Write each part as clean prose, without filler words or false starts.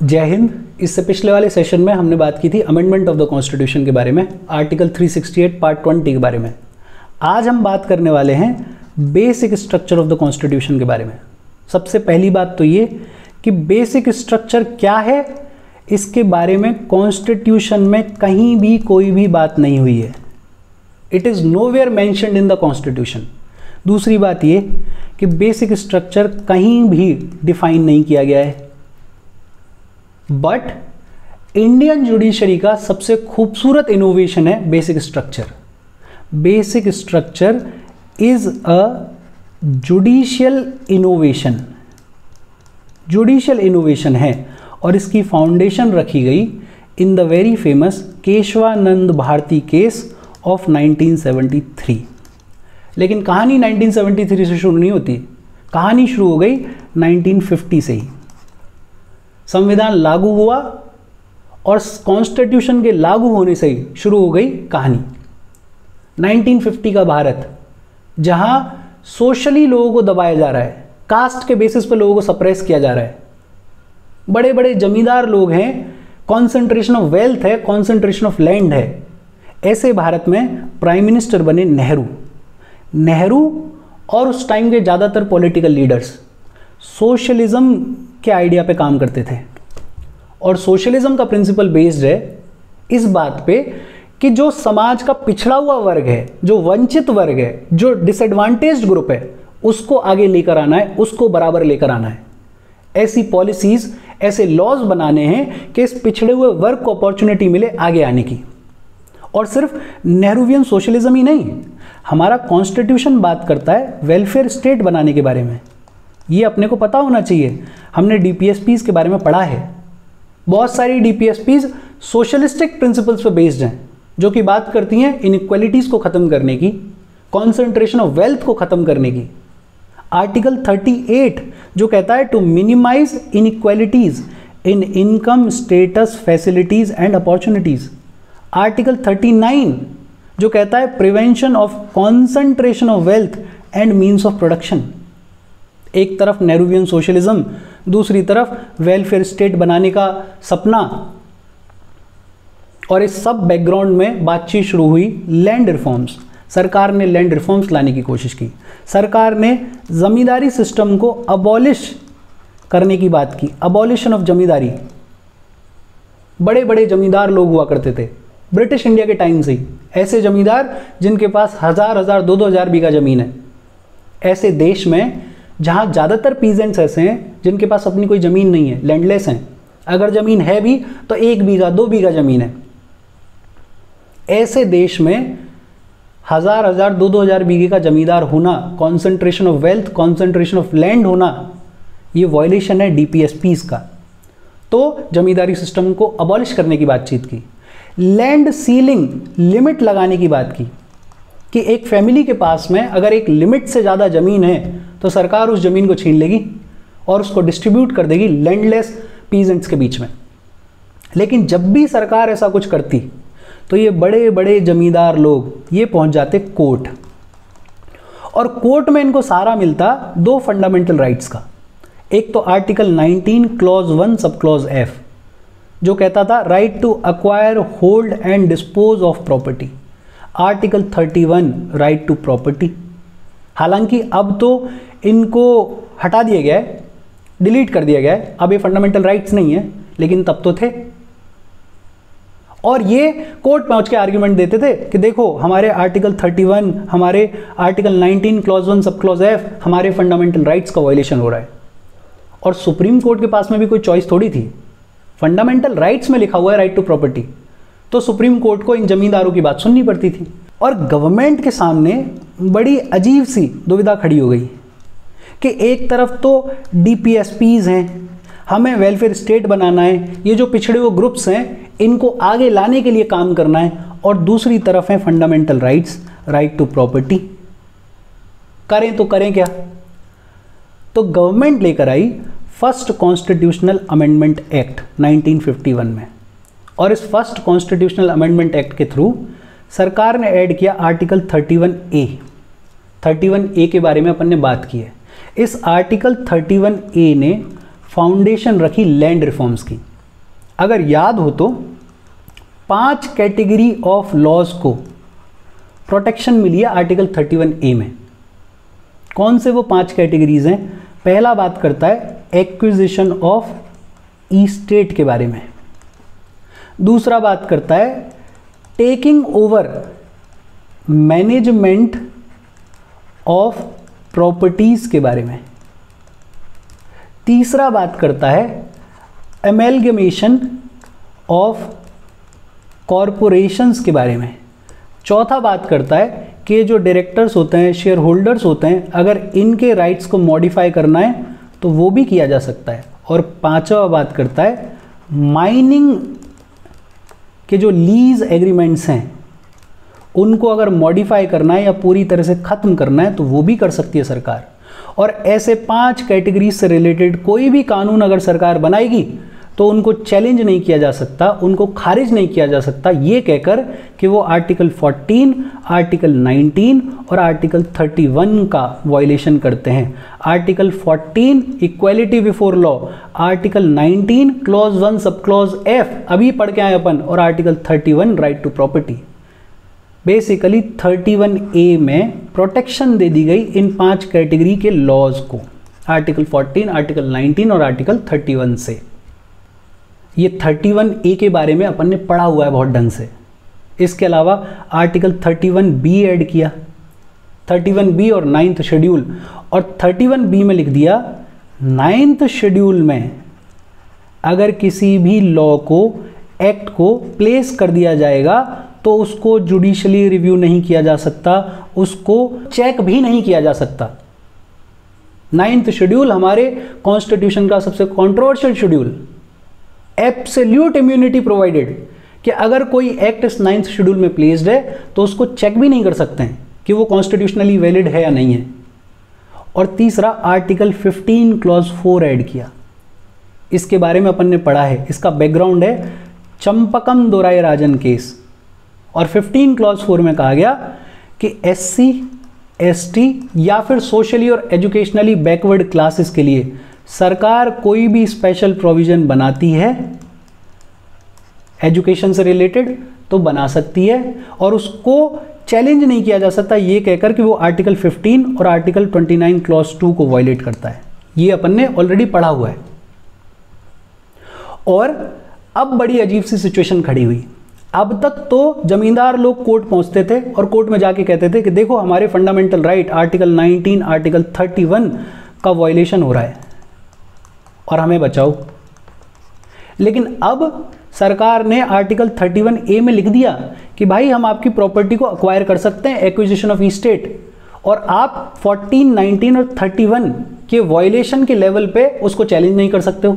जय हिंद। इससे पिछले वाले सेशन में हमने बात की थी अमेंडमेंट ऑफ द कॉन्स्टिट्यूशन के बारे में, आर्टिकल 368 पार्ट 20 के बारे में। आज हम बात करने वाले हैं basic structure of the constitution के बारे में। सबसे पहली बात तो ये कि बेसिक स्ट्रक्चर क्या है, इसके बारे में कॉन्स्टिट्यूशन में कहीं भी कोई भी बात नहीं हुई है। It is nowhere mentioned in the constitution. दूसरी बात ये कि बेसिक स्ट्रक्चर कहीं भी डिफाइन नहीं किया गया है, बट इंडियन जुडिशरी का सबसे खूबसूरत इनोवेशन है basic structure. Basic structure is a judicial innovation, judicial innovation है और इसकी फाउंडेशन रखी गई in the very famous Kesavananda Bharati case of 1973। लेकिन कहानी 1973 से शुरू नहीं होती, कहानी शुरू हो गई 1950 से ही। संविधान लागू हुआ और कॉन्स्टिट्यूशन के लागू होने से ही शुरू हो गई कहानी। 1950 का भारत, जहां सोशली लोगों को दबाया जा रहा है, कास्ट के बेसिस पर लोगों को सप्रेस किया जा रहा है, बड़े बड़े जमींदार लोग हैं, कॉन्सेंट्रेशन ऑफ वेल्थ है, कॉन्सेंट्रेशन ऑफ लैंड है। ऐसे भारत में प्राइम मिनिस्टर बने नेहरू और उस टाइम के ज़्यादातर पॉलिटिकल लीडर्स सोशलिज्म के आइडिया पे काम करते थे। और सोशलिज्म का प्रिंसिपल बेस्ड है इस बात पे कि जो समाज का पिछड़ा हुआ वर्ग है, जो वंचित वर्ग है, जो डिसएडवांटेज्ड ग्रुप है, उसको आगे लेकर आना है, उसको बराबर लेकर आना है। ऐसी पॉलिसीज, ऐसे लॉज बनाने हैं कि इस पिछड़े हुए वर्ग को अपॉर्चुनिटी मिले आगे आने की। और सिर्फ नेहरूवियन सोशलिज्म ही नहीं, हमारा कॉन्स्टिट्यूशन बात करता है वेलफेयर स्टेट बनाने के बारे में। ये अपने को पता होना चाहिए, हमने डीपीएसपीज के बारे में पढ़ा है। बहुत सारी डीपीएसपीज सोशलिस्टिक प्रिंसिपल्स पर बेस्ड हैं, जो कि बात करती हैं इनइक्वालिटीज़ को ख़त्म करने की, कॉन्सेंट्रेशन ऑफ वेल्थ को ख़त्म करने की। आर्टिकल 38 जो कहता है to minimise inequalities in income, status, facilities and opportunities. Article 39 जो कहता है prevention of concentration of wealth and means of production. एक तरफ नेहरूवियन सोशलिज्म, दूसरी तरफ वेलफेयर स्टेट बनाने का सपना। और इस सब बैकग्राउंड में बातचीत शुरू हुई लैंड रिफॉर्म्स। सरकार ने लैंड रिफॉर्म्स लाने की कोशिश की। सरकार ने जमींदारी सिस्टम को अबॉलिश करने की बात की, अबॉलिशन ऑफ जमींदारी। बड़े बड़े जमींदार लोग हुआ करते थे ब्रिटिश इंडिया के टाइम से ही, ऐसे जमींदार जिनके पास हजार 2,000 बीघा जमीन है। ऐसे देश में जहाँ ज़्यादातर पीजेंट्स ऐसे हैं जिनके पास अपनी कोई ज़मीन नहीं है, लैंडलेस हैं, अगर ज़मीन है भी तो 1 बीघा 2 बीघा ज़मीन है। ऐसे देश में हजार 2,000 बीघे का जमींदार होना, concentration of wealth, concentration of land होना, ये वायलेशन है डीपीएसपीज का। तो जमींदारी सिस्टम को अबॉलिश करने की बातचीत की। लैंड सीलिंग, लिमिट लगाने की बात की कि एक फैमिली के पास में अगर एक लिमिट से ज़्यादा ज़मीन है तो सरकार उस ज़मीन को छीन लेगी और उसको डिस्ट्रीब्यूट कर देगी लैंडलेस पीजेंट्स के बीच में। लेकिन जब भी सरकार ऐसा कुछ करती तो ये बड़े बड़े जमींदार लोग ये पहुंच जाते कोर्ट, और कोर्ट में इनको सारा मिलता 2 फंडामेंटल राइट्स का। एक तो article 19 clause 1 sub clause F जो कहता था right to acquire, hold and dispose of property. Article 31 right to property. हालांकि अब तो इनको हटा दिया गया है, डिलीट कर दिया गया है, अब ये फंडामेंटल राइट्स नहीं है, लेकिन तब तो थे। और ये कोर्ट पहुंच के आर्ग्यूमेंट देते थे कि देखो हमारे आर्टिकल 31, हमारे article 19 clause 1 sub clause F, हमारे फंडामेंटल राइट्स का वायलेशन हो रहा है। और सुप्रीम कोर्ट के पास में भी कोई चॉइस थोड़ी थी, फंडामेंटल राइट्स में लिखा हुआ है राइट टू प्रॉपर्टी, तो सुप्रीम कोर्ट को इन जमींदारों की बात सुननी पड़ती थी। और गवर्नमेंट के सामने बड़ी अजीब सी दुविधा खड़ी हो गई कि एक तरफ तो डीपीएसपीज हैं, हमें वेलफेयर स्टेट बनाना है, ये जो पिछड़े हुए ग्रुप्स हैं इनको आगे लाने के लिए काम करना है, और दूसरी तरफ है fundamental rights, right to property. करें तो करें क्या? तो गवर्नमेंट लेकर आई फर्स्ट कॉन्स्टिट्यूशनल अमेंडमेंट एक्ट 1951 में, और इस फर्स्ट कॉन्स्टिट्यूशनल अमेंडमेंट एक्ट के थ्रू सरकार ने ऐड किया आर्टिकल 31A। 31A के बारे में अपन ने बात की है। इस आर्टिकल 31A ने फाउंडेशन रखी लैंड रिफॉर्म्स की। अगर याद हो तो 5 कैटेगरी ऑफ लॉज को प्रोटेक्शन मिली है आर्टिकल 31A में। कौन से वो 5 कैटेगरीज हैं? पहला बात करता है एक्विजिशन ऑफ ईस्टेट के बारे में, दूसरा बात करता है taking over management of properties के बारे में, तीसरा बात करता है एमेलगमेशन ऑफ कॉरपोरेशंस के बारे में, चौथा बात करता है कि जो डायरेक्टर्स होते हैं, शेयर होल्डर्स होते हैं, अगर इनके राइट्स को मॉडिफाई करना है तो वो भी किया जा सकता है, और पांचवा बात करता है माइनिंग के जो लीज एग्रीमेंट्स हैं उनको अगर मॉडिफाई करना है या पूरी तरह से ख़त्म करना है तो वो भी कर सकती है सरकार। और ऐसे 5 कैटेगरी से रिलेटेड कोई भी कानून अगर सरकार बनाएगी तो उनको चैलेंज नहीं किया जा सकता, उनको खारिज नहीं किया जा सकता, ये कहकर कि वो आर्टिकल 14, आर्टिकल 19 और आर्टिकल 31 का वायलेशन करते हैं। Article 14 equality before law, article 19 clause 1 sub clause F अभी पढ़ के आए अपन, और article 31 right to property. Basically 31A में प्रोटेक्शन दे दी गई इन 5 कैटेगरी के लॉज को, आर्टिकल 14, आर्टिकल 19 और आर्टिकल 31 से। ये 31A के बारे में अपन ने पढ़ा हुआ है बहुत ढंग से। इसके अलावा आर्टिकल 31B ऐड किया, 31B और 9th शेड्यूल, और 31B में लिख दिया 9th शेड्यूल में अगर किसी भी लॉ को, एक्ट को प्लेस कर दिया जाएगा तो उसको जुडिशली रिव्यू नहीं किया जा सकता, उसको चेक भी नहीं किया जा सकता। 9th शेड्यूल हमारे कॉन्स्टिट्यूशन का सबसे controversial schedule, absolute immunity provided, कि अगर कोई एक्ट इस 9th शेड्यूल में प्लेस्ड है तो उसको चेक भी नहीं कर सकते हैं कि वो कॉन्स्टिट्यूशनली वैलिड है या नहीं है। और तीसरा आर्टिकल 15 क्लॉज 4 ऐड किया, इसके बारे में अपन ने पढ़ा है, इसका बैकग्राउंड है चंपकम दोराय राजन केस। और 15 क्लॉज 4 में कहा गया कि SC, ST या फिर सोशली और एजुकेशनली बैकवर्ड क्लासेस के लिए सरकार कोई भी स्पेशल प्रोविजन बनाती है एजुकेशन से रिलेटेड तो बना सकती है, और उसको चैलेंज नहीं किया जा सकता ये कहकर कि वो आर्टिकल 15 और आर्टिकल 29 क्लॉज 2 को वायलेट करता है। ये अपन ने ऑलरेडी पढ़ा हुआ है। और अब बड़ी अजीब सी सिचुएशन खड़ी हुई। अब तक तो जमींदार लोग कोर्ट पहुंचते थे और कोर्ट में जाके कहते थे कि देखो हमारे फंडामेंटल राइट आर्टिकल 19, आर्टिकल 31 का वायलेशन हो रहा है और हमें बचाओ। लेकिन अब सरकार ने आर्टिकल 31A में लिख दिया कि भाई हम आपकी प्रॉपर्टी को अक्वायर कर सकते हैं, एक्विजिशन ऑफ ईस्टेट, और आप 14, 19 और 31 के वायलेशन के लेवल पे उसको चैलेंज नहीं कर सकते हो।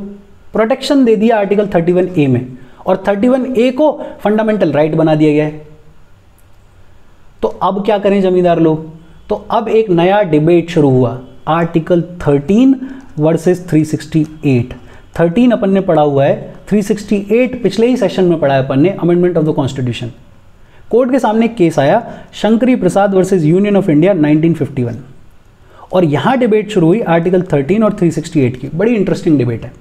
प्रोटेक्शन दे दिया आर्टिकल 31A में, और 31A को फंडामेंटल राइट बना दिया गया है। तो अब क्या करें जमींदार लोग? तो अब एक नया डिबेट शुरू हुआ, आर्टिकल 13 वर्सेस 368। 13 अपन ने पढ़ा हुआ है, 368 पिछले ही सेशन में पढ़ा है अपन ने, amendment of the constitution. Court के सामने एक केस आया, शंकरी प्रसाद वर्सेस यूनियन ऑफ इंडिया 1951, और यहां डिबेट शुरू हुई आर्टिकल 13 और 368 की। बड़ी इंटरेस्टिंग डिबेट है।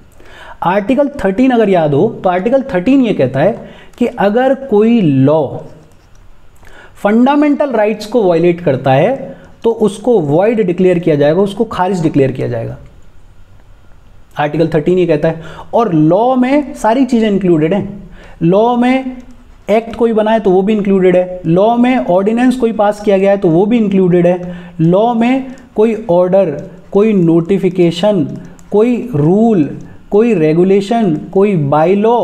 आर्टिकल 13 अगर याद हो तो आर्टिकल 13 ये कहता है कि अगर कोई लॉ फंडामेंटल राइट्स को वायलेट करता है तो उसको वॉइड डिक्लेयर किया जाएगा, उसको खारिज डिक्लेयर किया जाएगा। आर्टिकल 13 ये कहता है, और लॉ में सारी चीजें इंक्लूडेड हैं। लॉ में एक्ट कोई बना है तो वो भी इंक्लूडेड है, लॉ में ऑर्डिनेंस कोई पास किया गया है तो वो भी इंक्लूडेड है, लॉ में कोई ऑर्डर, कोई नोटिफिकेशन, कोई रूल, कोई रेगुलेशन, कोई बाई लॉ,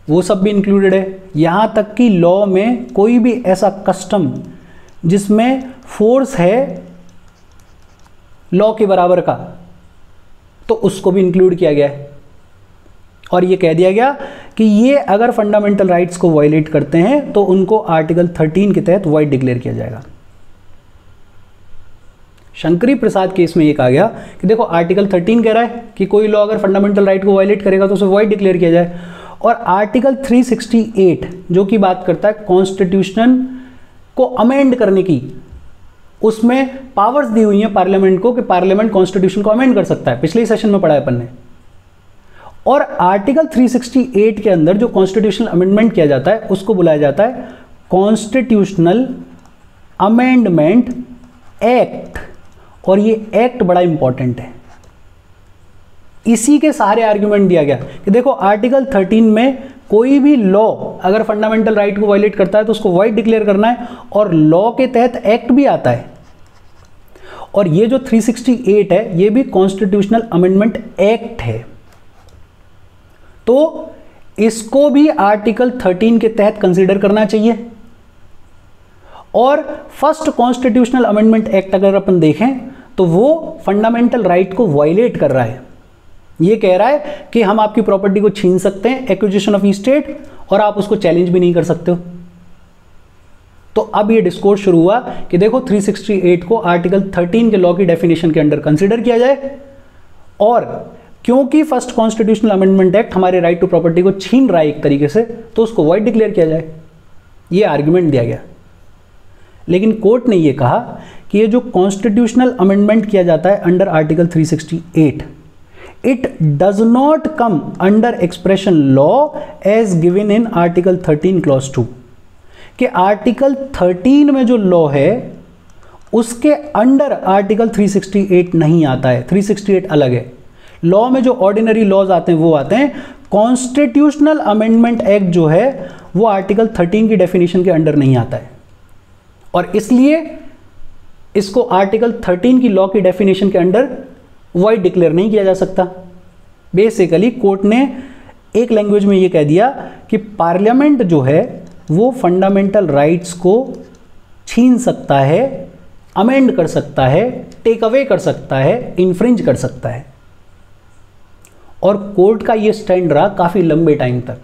वो सब भी इंक्लूडेड है। यहाँ तक कि लॉ में कोई भी ऐसा कस्टम जिसमें फोर्स है लॉ के बराबर का तो उसको भी इंक्लूड किया गया है। और ये कह दिया गया कि ये अगर फंडामेंटल राइट्स को वायलेट करते हैं तो उनको आर्टिकल 13 के तहत वाइड डिक्लेयर किया जाएगा। शंकरी प्रसाद केस में ये कहा गया कि देखो आर्टिकल 13 कह रहा है कि कोई लॉ अगर फंडामेंटल राइट को वायलेट करेगा तो उसे वाइड डिक्लेयर किया जाए, और आर्टिकल 368 जो कि बात करता है कॉन्स्टिट्यूशन को अमेंड करने की, उसमें पावर्स दी हुई हैं पार्लियामेंट को कि पार्लियामेंट कॉन्स्टिट्यूशन को अमेंड कर सकता है। पिछले सेशन में पढ़ा है अपन ने। और आर्टिकल 368 के अंदर जो कॉन्स्टिट्यूशनल अमेंडमेंट किया जाता है उसको बुलाया जाता है कॉन्स्टिट्यूशनल अमेंडमेंट एक्ट। और ये एक्ट बड़ा इंपॉर्टेंट है, इसी के सारे आर्ग्यूमेंट दिया गया कि देखो आर्टिकल 13 में कोई भी लॉ अगर फंडामेंटल राइट को वायलेट करता है तो उसको वाइड डिक्लेयर करना है, और लॉ के तहत एक्ट भी आता है। और ये जो 368 है ये भी कॉन्स्टिट्यूशनल अमेंडमेंट एक्ट है, तो इसको भी आर्टिकल 13 के तहत कंसीडर करना चाहिए। और फर्स्ट कॉन्स्टिट्यूशनल अमेंडमेंट एक्ट अगर अपन देखें तो वो फंडामेंटल राइट को वायलेट कर रहा है। ये कह रहा है कि हम आपकी प्रॉपर्टी को छीन सकते हैं, एक्विजिशन ऑफ स्टेट, और आप उसको चैलेंज भी नहीं कर सकते हो। तो अब ये डिस्कोर्स शुरू हुआ कि देखो 368 को आर्टिकल 13 के लॉ की डेफिनेशन के अंडर कंसीडर किया जाए, और क्योंकि फर्स्ट कॉन्स्टिट्यूशनल अमेंडमेंट एक्ट हमारे राइट टू प्रॉपर्टी को छीन रहा है एक तरीके से, तो उसको वाइड डिक्लेयर किया जाए। ये आर्ग्यूमेंट दिया गया। लेकिन कोर्ट ने ये कहा कि ये जो कॉन्स्टिट्यूशनल अमेंडमेंट किया जाता है under article 368, it does not come under expression law as given in article 13 clause 2, कि आर्टिकल 13 में जो लॉ है उसके अंडर आर्टिकल 368 नहीं आता है। 368 अलग है। लॉ में जो ऑर्डिनरी लॉज आते हैं वो आते हैं, कॉन्स्टिट्यूशनल अमेंडमेंट एक्ट जो है वो आर्टिकल 13 की डेफिनेशन के अंडर नहीं आता है, और इसलिए इसको आर्टिकल 13 की लॉ की डेफिनेशन के अंडर वाइड डिक्लेयर नहीं किया जा सकता। बेसिकली कोर्ट ने एक लैंग्वेज में ये कह दिया कि पार्लियामेंट जो है वो फंडामेंटल राइट्स को छीन सकता है, अमेंड कर सकता है, टेक अवे कर सकता है, इन्फ्रिंज कर सकता है। और कोर्ट का ये स्टैंड रहा काफ़ी लंबे टाइम तक।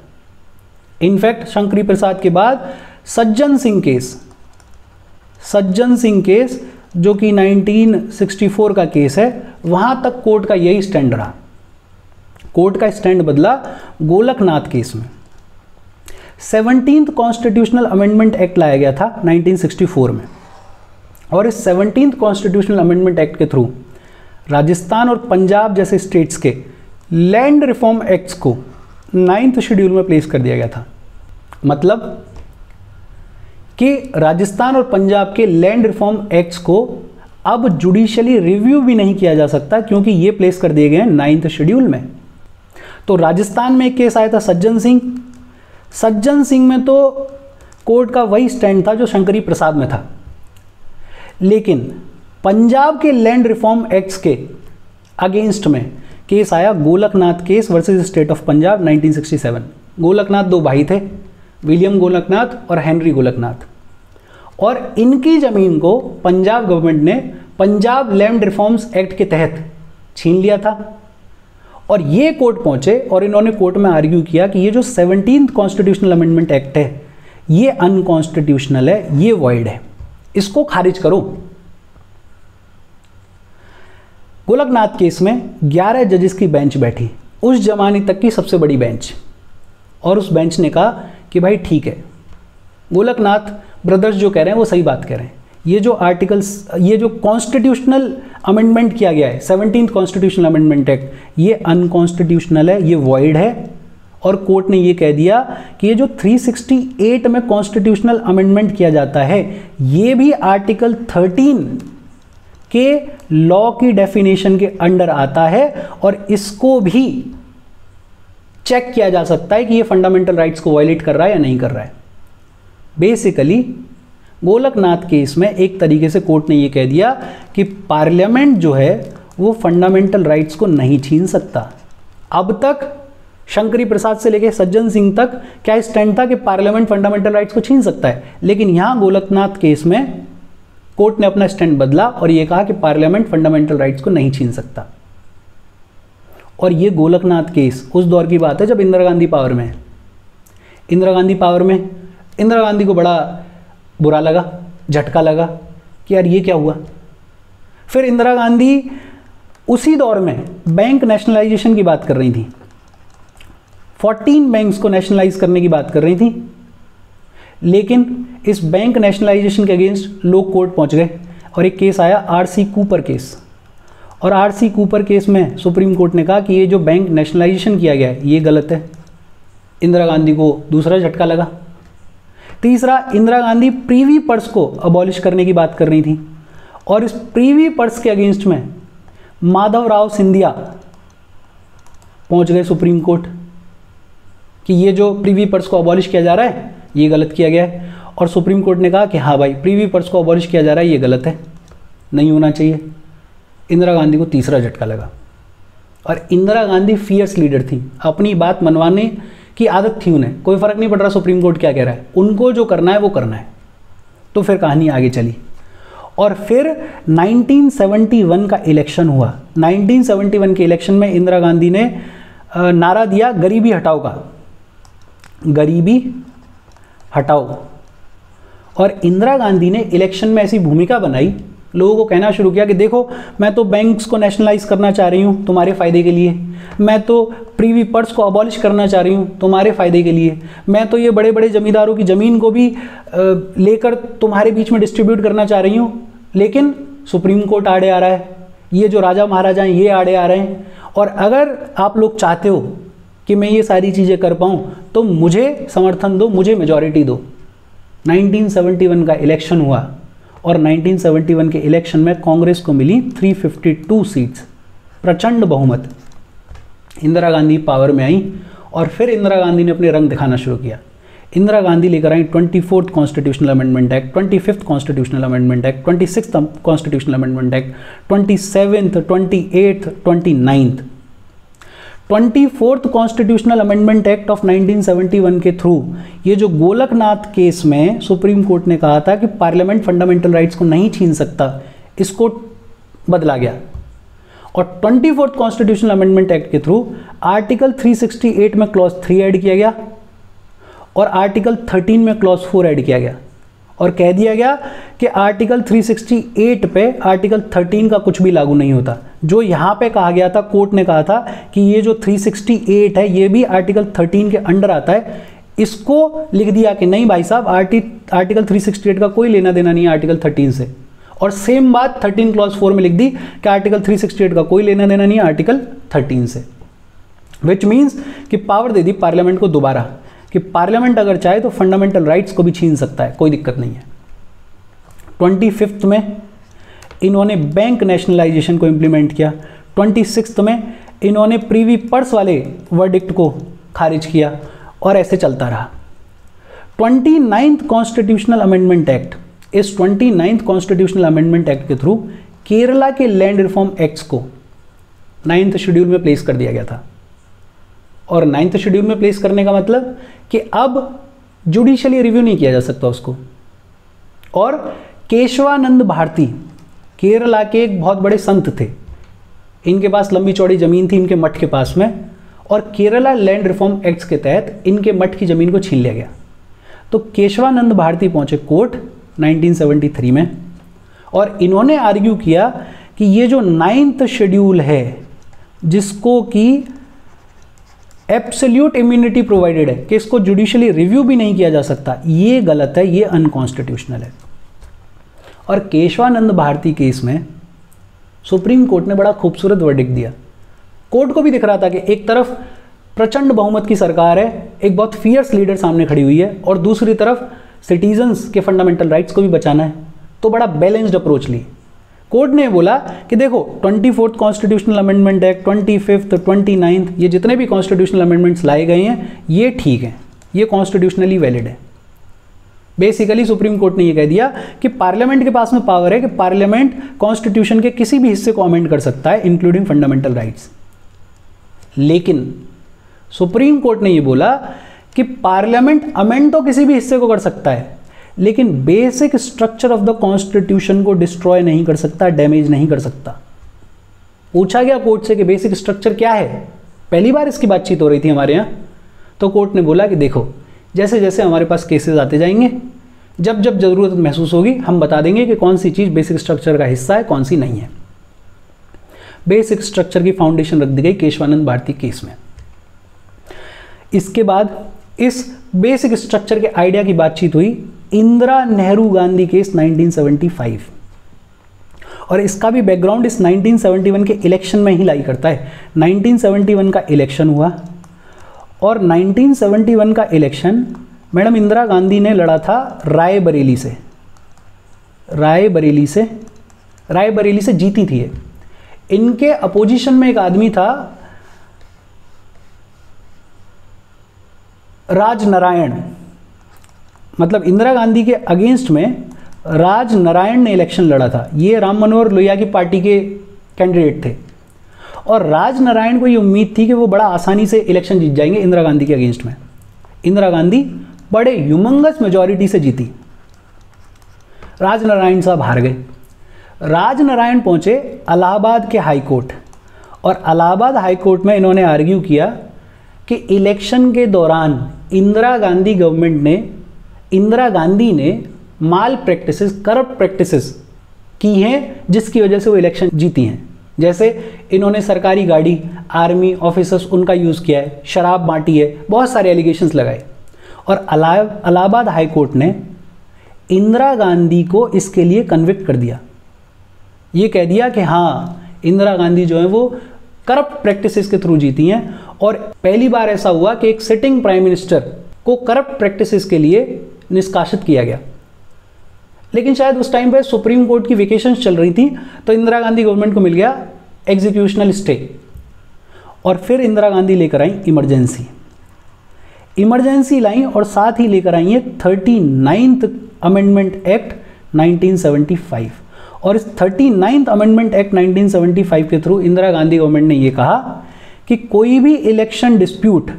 इनफैक्ट शंकरी प्रसाद के बाद सज्जन सिंह केस जो कि 1964 का केस है, वहाँ तक कोर्ट का यही स्टैंड रहा। कोर्ट का स्टैंड बदला गोलकनाथ केस में। 17th कॉन्स्टिट्यूशनल अमेंडमेंट एक्ट लाया गया था 1964 में, और इस 17th कॉन्स्टिट्यूशनल अमेंडमेंट एक्ट के थ्रू राजस्थान और पंजाब जैसे स्टेट्स के लैंड रिफॉर्म एक्ट्स को 9th शेड्यूल में प्लेस कर दिया गया था। मतलब कि राजस्थान और पंजाब के लैंड रिफॉर्म एक्ट्स को अब जुडिशियली रिव्यू भी नहीं किया जा सकता, क्योंकि ये प्लेस कर दिए गए हैं 9th शेड्यूल में। तो राजस्थान में एक केस आया था सज्जन सिंह में तो कोर्ट का वही स्टैंड था जो शंकरी प्रसाद में था। लेकिन पंजाब के लैंड रिफॉर्म एक्ट्स के अगेंस्ट में केस आया Golaknath case versus state of Punjab 1967। Golaknath दो भाई थे, विलियम गोलकनाथ और हेनरी गोलकनाथ, और इनकी ज़मीन को पंजाब गवर्नमेंट ने पंजाब लैंड रिफॉर्म्स एक्ट के तहत छीन लिया था। और ये कोर्ट पहुंचे और इन्होंने कोर्ट में आर्ग्यू किया कि ये जो 17th कॉन्स्टिट्यूशनल अमेंडमेंट एक्ट है ये अनकॉन्स्टिट्यूशनल है, ये वॉइड है, इसको खारिज करो। गोलकनाथ केस में 11 जजेस की बेंच बैठी, उस जमाने तक की सबसे बड़ी बेंच, और उस बेंच ने कहा कि भाई ठीक है, गोलकनाथ ब्रदर्स जो कह रहे हैं वो सही बात कह रहे हैं। ये जो आर्टिकल्स, ये जो कॉन्स्टिट्यूशनल अमेंडमेंट किया गया है 17th कॉन्स्टिट्यूशनल अमेंडमेंट एक्ट, ये अनकॉन्स्टिट्यूशनल है, ये वॉइड है। और कोर्ट ने ये कह दिया कि ये जो 368 में कॉन्स्टिट्यूशनल अमेंडमेंट किया जाता है ये भी आर्टिकल 13 के लॉ की डेफिनेशन के अंडर आता है, और इसको भी चेक किया जा सकता है कि ये फंडामेंटल राइट्स को वायलेट कर रहा है या नहीं कर रहा है। बेसिकली गोलकनाथ केस में एक तरीके से कोर्ट ने ये कह दिया कि पार्लियामेंट जो है वो फंडामेंटल राइट्स को नहीं छीन सकता। अब तक शंकरी प्रसाद से लेकर सज्जन सिंह तक क्या स्टैंड था कि पार्लियामेंट फंडामेंटल राइट्स को छीन सकता है, लेकिन यहां गोलकनाथ केस में कोर्ट ने अपना स्टैंड बदला और यह कहा कि पार्लियामेंट फंडामेंटल राइट्स को नहीं छीन सकता। और ये गोलकनाथ केस उस दौर की बात है जब इंदिरा गांधी पावर में है। इंदिरा गांधी को बड़ा बुरा लगा, झटका लगा कि यार ये क्या हुआ। फिर इंदिरा गांधी उसी दौर में बैंक नेशनलाइजेशन की बात कर रही थी, 14 बैंक्स को नेशनलाइज करने की बात कर रही थी, लेकिन इस बैंक नेशनलाइजेशन के अगेंस्ट लोग कोर्ट पहुंच गए और एक केस आया आरसी कूपर केस। और आरसी कूपर केस में सुप्रीम कोर्ट ने कहा कि ये जो बैंक नेशनलाइजेशन किया गया है ये गलत है। इंदिरा गांधी को दूसरा झटका लगा। तीसरा, इंदिरा गांधी प्रीवी पर्स को अबॉलिश करने की बात कर रही थी और इस प्रीवी पर्स के अगेंस्ट में माधवराव सिंधिया पहुंच गए सुप्रीम कोर्ट कि ये जो प्रीवी पर्स को अबॉलिश किया जा रहा है ये गलत किया गया है। और सुप्रीम कोर्ट ने कहा कि हाँ भाई, प्रीवी पर्स को अबॉलिश किया जा रहा है ये गलत है, नहीं होना चाहिए। इंदिरा गांधी को तीसरा झटका लगा। और इंदिरा गांधी फियर्स लीडर थी, अपनी बात मनवाने की आदत थी उन्हें, कोई फर्क नहीं पड़ रहा सुप्रीम कोर्ट क्या कह रहा है, उनको जो करना है वो करना है। तो फिर कहानी आगे चली और फिर 1971 का इलेक्शन हुआ। 1971 के इलेक्शन में इंदिरा गांधी ने नारा दिया गरीबी हटाओ का, गरीबी हटाओ। और इंदिरा गांधी ने इलेक्शन में ऐसी भूमिका बनाई, लोगों को कहना शुरू किया कि देखो मैं तो बैंक्स को नेशनलाइज करना चाह रही हूँ तुम्हारे फ़ायदे के लिए, मैं तो प्रीवी पर्स को अबॉलिश करना चाह रही हूँ तुम्हारे फ़ायदे के लिए, मैं तो ये बड़े बड़े जमींदारों की ज़मीन को भी लेकर तुम्हारे बीच में डिस्ट्रीब्यूट करना चाह रही हूँ। लेकिन सुप्रीम कोर्ट आड़े आ रहा है, ये जो राजा महाराजा हैं ये आड़े आ रहे हैं। और अगर आप लोग चाहते हो कि मैं ये सारी चीज़ें कर पाऊँ तो मुझे समर्थन दो, मुझे मेजॉरिटी दो। 1971 का इलेक्शन हुआ और 1971 के इलेक्शन में कांग्रेस को मिली 352 सीट्स, प्रचंड बहुमत। इंदिरा गांधी पावर में आई और फिर इंदिरा गांधी ने अपने रंग दिखाना शुरू किया। इंदिरा गांधी लेकर आई 24th constitutional amendment act, 25th constitutional amendment act, 26th constitutional amendment act, 27th, 28th, 29th। 24th constitutional amendment act of 1971 के थ्रू ये जो गोलकनाथ केस में सुप्रीम कोर्ट ने कहा था कि पार्लियामेंट फंडामेंटल राइट्स को नहीं छीन सकता, इसको बदला गया। और 24th कॉन्स्टिट्यूशनल अमेंडमेंट एक्ट के थ्रू आर्टिकल 368 में क्लॉज 3 ऐड किया गया और आर्टिकल 13 में क्लॉज 4 ऐड किया गया और कह दिया गया कि आर्टिकल 368 पे आर्टिकल 13 का कुछ भी लागू नहीं होता। जो यहाँ पे कहा गया था, कोर्ट ने कहा था कि ये जो 368 है ये भी आर्टिकल 13 के अंडर आता है, इसको लिख दिया कि नहीं भाई साहब, आर्टिकल 368 का कोई लेना देना नहीं है आर्टिकल 13 से। और सेम बात 13 क्लॉज 4 में लिख दी कि आर्टिकल 368 का कोई लेना देना नहीं है आर्टिकल 13 से। विच मीन्स कि पावर दे दी पार्लियामेंट को दोबारा कि पार्लियामेंट अगर चाहे तो फंडामेंटल राइट्स को भी छीन सकता है, कोई दिक्कत नहीं है। 25th में इन्होंने बैंक नेशनलाइजेशन को इंप्लीमेंट किया। 26th में इन्होंने प्रीवी पर्स वाले वर्डिक्ट को खारिज किया और ऐसे चलता रहा। 29th कॉन्स्टिट्यूशनल अमेंडमेंट एक्ट, इस 29th कॉन्स्टिट्यूशनल अमेंडमेंट एक्ट के थ्रू केरला के लैंड रिफॉर्म एक्ट्स को 9th शेड्यूल में प्लेस कर दिया गया था। और 9th शेड्यूल में प्लेस करने का मतलब कि अब जुडिशियली रिव्यू नहीं किया जा सकता उसको। और केशवानंद भारती केरला के एक बहुत बड़े संत थे, इनके पास लंबी चौड़ी ज़मीन थी इनके मठ के पास में, और केरला लैंड रिफॉर्म एक्ट्स के तहत इनके मठ की ज़मीन को छीन लिया गया। तो केशवानंद भारती पहुंचे कोर्ट 1973 में और इन्होंने आर्ग्यू किया कि ये जो 9th शेड्यूल है जिसको कि एब्सोल्यूट इम्यूनिटी प्रोवाइडेड है कि इसको जुडिशियली रिव्यू भी नहीं किया जा सकता, ये गलत है, ये अनकॉन्स्टिट्यूशनल है। और केशवानंद भारती केस में सुप्रीम कोर्ट ने बड़ा खूबसूरत वर्डिक्ट दिया। कोर्ट को भी दिख रहा था कि एक तरफ प्रचंड बहुमत की सरकार है, एक बहुत फियर्स लीडर सामने खड़ी हुई है, और दूसरी तरफ सिटीजन्स के फंडामेंटल राइट्स को भी बचाना है, तो बड़ा बैलेंस्ड अप्रोच ली। कोर्ट ने बोला कि देखो 24th constitutional amendment act, 25th, 29th, ये जितने भी कॉन्स्टिट्यूशनल अमेंडमेंट्स लाए गए हैं ये ठीक हैं, ये कॉन्स्टिट्यूशनली वैलिड है। बेसिकली सुप्रीम कोर्ट ने ये कह दिया कि पार्लियामेंट के पास में पावर है कि पार्लियामेंट कॉन्स्टिट्यूशन के किसी भी हिस्से को अमेंड कर सकता है इंक्लूडिंग फंडामेंटल राइट्स। लेकिन सुप्रीम कोर्ट ने ये बोला कि पार्लियामेंट अमेंड तो किसी भी हिस्से को कर सकता है, लेकिन basic structure of the constitution को डिस्ट्रॉय नहीं कर सकता, डैमेज नहीं कर सकता। पूछा गया कोर्ट से कि बेसिक स्ट्रक्चर क्या है, पहली बार इसकी बातचीत हो रही थी हमारे यहाँ, तो कोर्ट ने बोला कि देखो जैसे जैसे हमारे पास केसेस आते जाएंगे, जब जब ज़रूरत महसूस होगी हम बता देंगे कि कौन सी चीज़ बेसिक स्ट्रक्चर का हिस्सा है, कौन सी नहीं है। बेसिक स्ट्रक्चर की फाउंडेशन रख दी गई केशवानंद भारती केस में। इसके बाद इस बेसिक स्ट्रक्चर के आइडिया की बातचीत हुई इंदिरा नेहरू गांधी केस 1975, और इसका भी बैकग्राउंड इस 1971 के इलेक्शन में ही लाई करता है। 1971 का इलेक्शन हुआ और 1971 का इलेक्शन मैडम इंदिरा गांधी ने लड़ा था रायबरेली से जीती थी ये। इनके अपोजिशन में एक आदमी था राजनारायण, मतलब इंदिरा गांधी के अगेंस्ट में राजनारायण ने इलेक्शन लड़ा था। ये राम मनोहर लोहिया की पार्टी के कैंडिडेट थे और राजनारायण को ये उम्मीद थी कि वो बड़ा आसानी से इलेक्शन जीत जाएंगे इंदिरा गांधी के अगेंस्ट में। इंदिरा गांधी बड़े ह्यूमंगस मेजॉरिटी से जीती, राजनारायण साहब हार गए। राजनारायण पहुंचे इलाहाबाद के हाई कोर्ट और इलाहाबाद हाई कोर्ट में इन्होंने आर्ग्यू किया कि इलेक्शन के दौरान इंदिरा गांधी ने माल प्रैक्टिसेस, करप्ट प्रैक्टिसेस की हैं जिसकी वजह से वो इलेक्शन जीती हैं। जैसे इन्होंने सरकारी गाड़ी, आर्मी ऑफिसर्स उनका यूज़ किया है, शराब बांटी है, बहुत सारे एलिगेशंस लगाए और इलाहाबाद हाई कोर्ट ने इंदिरा गांधी को इसके लिए कन्विक्ट कर दिया। ये कह दिया कि हाँ, इंदिरा गांधी जो है वो करप्ट प्रैक्टिसेस के थ्रू जीती हैं और पहली बार ऐसा हुआ कि एक सिटिंग प्राइम मिनिस्टर को करप्ट प्रैक्टिसेस के लिए निष्कासित किया गया। लेकिन शायद उस टाइम पे सुप्रीम कोर्ट की वेकेशंस चल रही थी तो इंदिरा गांधी गवर्नमेंट को मिल गया एग्जीक्यूशनल स्टे और फिर इंदिरा गांधी लेकर आई इमरजेंसी लाई और साथ ही लेकर आई है 39th अमेंडमेंट एक्ट 1975 और इस 39th अमेंडमेंट एक्ट 1975 के थ्रू इंदिरा गांधी गवर्नमेंट ने यह कहा कि कोई भी election dispute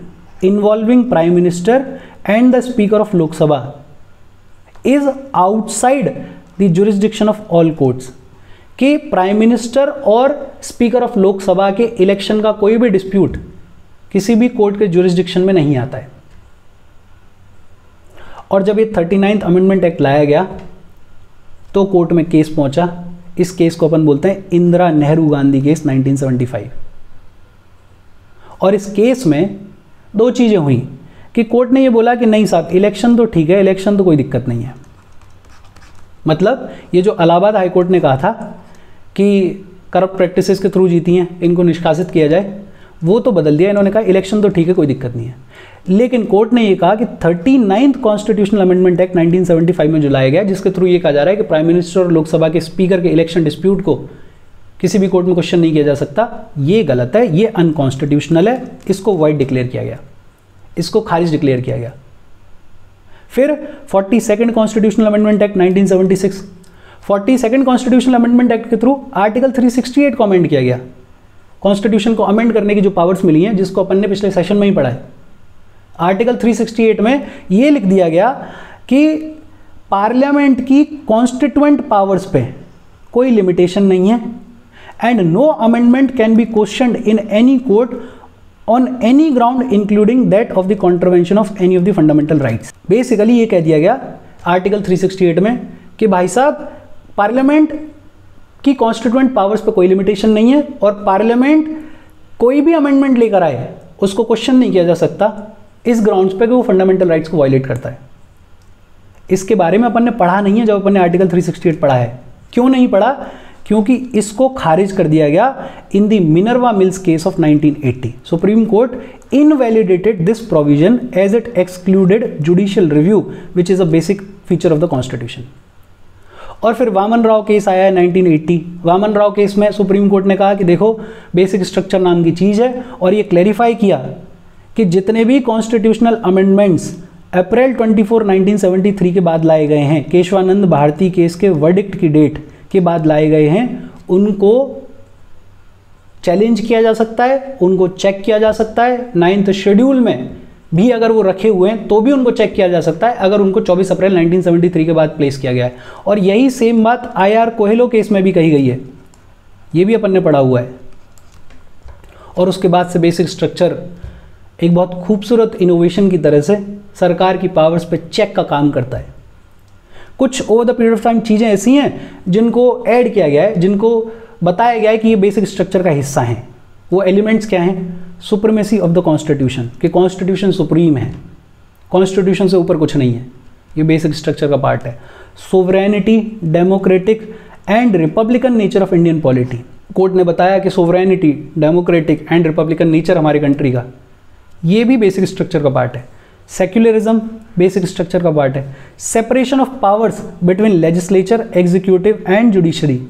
involving prime minister and the speaker of Lok Sabha is outside the jurisdiction of all courts, कि प्राइम मिनिस्टर और स्पीकर ऑफ लोकसभा के इलेक्शन का कोई भी डिस्प्यूट किसी भी कोर्ट के जुरिस्डिक्शन में नहीं आता है। और जब ये 39th अमेंडमेंट एक्ट लाया गया तो कोर्ट में केस पहुंचा। इस केस को अपन बोलते हैं इंदिरा नेहरू गांधी केस 1975। और इस केस में दो चीजें हुई कि कोर्ट ने ये बोला कि नहीं साहब, इलेक्शन तो ठीक है, इलेक्शन तो कोई दिक्कत नहीं है। मतलब ये जो इलाहाबाद हाई कोर्ट ने कहा था कि करप्ट प्रैक्टिसेस के थ्रू जीती हैं, इनको निष्कासित किया जाए, वो तो बदल दिया। इन्होंने कहा इलेक्शन तो ठीक है, कोई दिक्कत नहीं है। लेकिन कोर्ट ने ये कहा कि 39th कॉन्स्टिट्यूशनल अमेंडमेंट एक्ट 1975 में जो लाया गया, जिसके थ्रू ये कहा जा रहा है कि प्राइम मिनिस्टर और लोकसभा के स्पीकर के इलेक्शन डिस्प्यूट को किसी भी कोर्ट में क्वेश्चन नहीं किया जा सकता, ये गलत है, ये अनकॉन्स्टिट्यूशनल है। इसको वॉइड डिक्लेयर किया गया, इसको खारिज डिक्लेयर किया गया। फिर 42nd constitutional amendment act 1976, 42nd constitutional amendment act के थ्रू आर्टिकल 368 को अमेंड किया गया। कॉन्स्टिट्यूशन को अमेंड करने की जो पावर्स मिली हैं, जिसको अपन ने पिछले सेशन में ही पढ़ा है, आर्टिकल 368 में ये लिख दिया गया कि पार्लियामेंट की कॉन्स्टिट्यूएंट पावर्स पे कोई लिमिटेशन नहीं है and no amendment can be questioned in any court on any ground including that of the contravention of any of the fundamental rights. Basically ये कह दिया गया आर्टिकल 368 में कि भाई साहब, पार्लियामेंट की कॉन्स्टिट्यूएंट पावर्स पे कोई लिमिटेशन नहीं है और पार्लियामेंट कोई भी अमेंडमेंट लेकर आए उसको क्वेश्चन नहीं किया जा सकता इस ग्राउंड्स पे कि वो फंडामेंटल राइट्स को वायलेट करता है। इसके बारे में अपन ने पढ़ा नहीं है जब अपन ने आर्टिकल 368 पढ़ा है। क्यों नहीं पढ़ा? क्योंकि इसको खारिज कर दिया गया in the Minerva Mills case of 1980। Supreme court invalidated this provision as it excluded judicial review which is a basic feature of the constitution. और फिर वामन राव केस आया है 1980। वामन राव केस में सुप्रीम कोर्ट ने कहा कि देखो, बेसिक स्ट्रक्चर नाम की चीज़ है और ये क्लैरिफाई किया कि जितने भी कॉन्स्टिट्यूशनल अमेंडमेंट्स अप्रैल 24, 1973 के बाद लाए गए हैं, केशवानंद भारती केस के वर्डिक्ट की डेट के बाद लाए गए हैं, उनको चैलेंज किया जा सकता है, उनको चेक किया जा सकता है। 9th शेड्यूल में भी अगर वो रखे हुए हैं तो भी उनको चेक किया जा सकता है अगर उनको 24 अप्रैल 1973 के बाद प्लेस किया गया है। और यही सेम बात IR कोहेलो केस में भी कही गई है, ये भी अपन ने पढ़ा हुआ है। और उसके बाद से बेसिक स्ट्रक्चर एक बहुत खूबसूरत इनोवेशन की तरह से सरकार की पावर्स पे चेक का काम करता है। कुछ over the period of time चीज़ें ऐसी हैं जिनको ऐड किया गया है, जिनको बताया गया है कि ये बेसिक स्ट्रक्चर का हिस्सा हैं। वो एलिमेंट्स क्या हैं? सुप्रीमेसी ऑफ द कॉन्स्टिट्यूशन, कि कॉन्स्टिट्यूशन सुप्रीम है, कॉन्स्टिट्यूशन से ऊपर कुछ नहीं है, ये बेसिक स्ट्रक्चर का पार्ट है। Sovereignty, democratic and Republican nature of Indian polity. Court ने बताया कि sovereignty, democratic and Republican nature हमारे कंट्री का, ये भी बेसिक स्ट्रक्चर का पार्ट है। सेक्युलरिज्म बेसिक स्ट्रक्चर का पार्ट है। Separation of powers between legislature, executive and judiciary,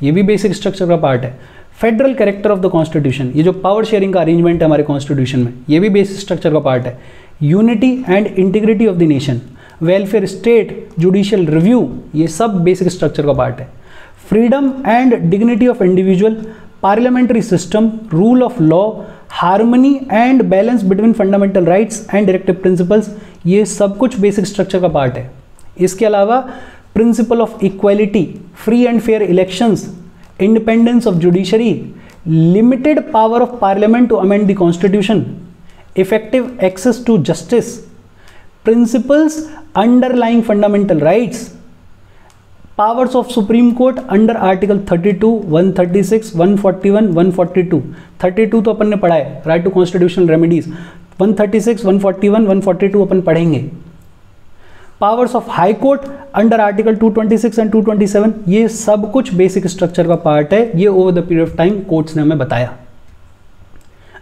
ये भी बेसिक स्ट्रक्चर का पार्ट है। Federal character of the constitution, ये जो पावर शेयरिंग का अरेंजमेंट है हमारे कॉन्स्टिट्यूशन में, ये भी बेसिक स्ट्रक्चर का पार्ट है। Unity and integrity of the nation, welfare state, judicial review, ये सब बेसिक स्ट्रक्चर का पार्ट है। Freedom and dignity of individual, parliamentary system, rule of law, harmony and balance between fundamental rights and directive principles, ये सब कुछ basic structure का part है। इसके अलावा principle of equality, free and fair elections, independence of judiciary, limited power of parliament to amend the constitution, effective access to justice, principles underlying fundamental rights, powers of supreme court under article 32, 136, 141, 142। 32 तो अपन ने पढ़ा है, right to constitutional remedies. 136, 141, 142 अपन पढ़ेंगे। Powers of high court under article 226 and 227, ये सब कुछ basic structure का part है। ये over the period of time courts ने हमें बताया।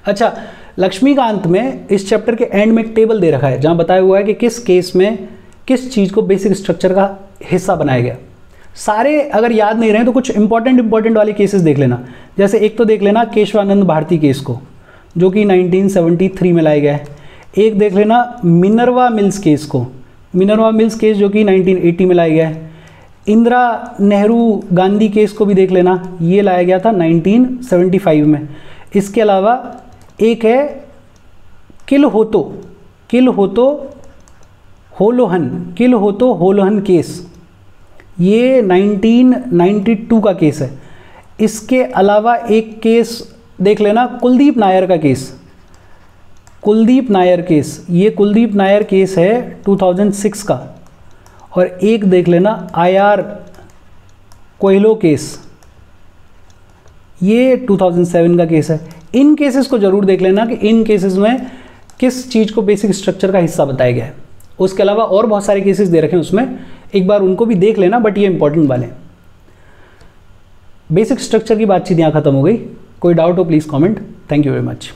अच्छा, लक्ष्मीकांत में इस चैप्टर के एंड में एक टेबल दे रखा है जहां बताया हुआ है कि किस केस में किस चीज को बेसिक स्ट्रक्चर का हिस्सा बनाया गया। सारे अगर याद नहीं रहे तो कुछ इंपॉर्टेंट वाले केसेस देख लेना। जैसे एक तो देख लेना केशवानंद भारती केस को, जो कि 1973 में लाया गया है। एक देख लेना मिनर्वा मिल्स केस को, मिनर्वा मिल्स केस जो कि 1980 में लाया गया है। इंदिरा नेहरू गांधी केस को भी देख लेना, ये लाया गया था 1975 में। इसके अलावा एक है किल होतो होलोहन केस, ये 1992 का केस है। इसके अलावा एक केस देख लेना कुलदीप नायर का केस, कुलदीप नायर केस, ये कुलदीप नायर केस है 2006 का। और एक देख लेना IR कोयलो केस, ये 2007 का केस है। इन केसेस को जरूर देख लेना कि इन केसेस में किस चीज़ को बेसिक स्ट्रक्चर का हिस्सा बताया गया है। उसके अलावा और बहुत सारे केसेस दे रखे हैं उसमें, एक बार उनको भी देख लेना, बट ये इंपॉर्टेंट वाले। बेसिक स्ट्रक्चर की बातचीत यहाँ खत्म हो गई। कोई डाउट हो please comment. Thank you very much.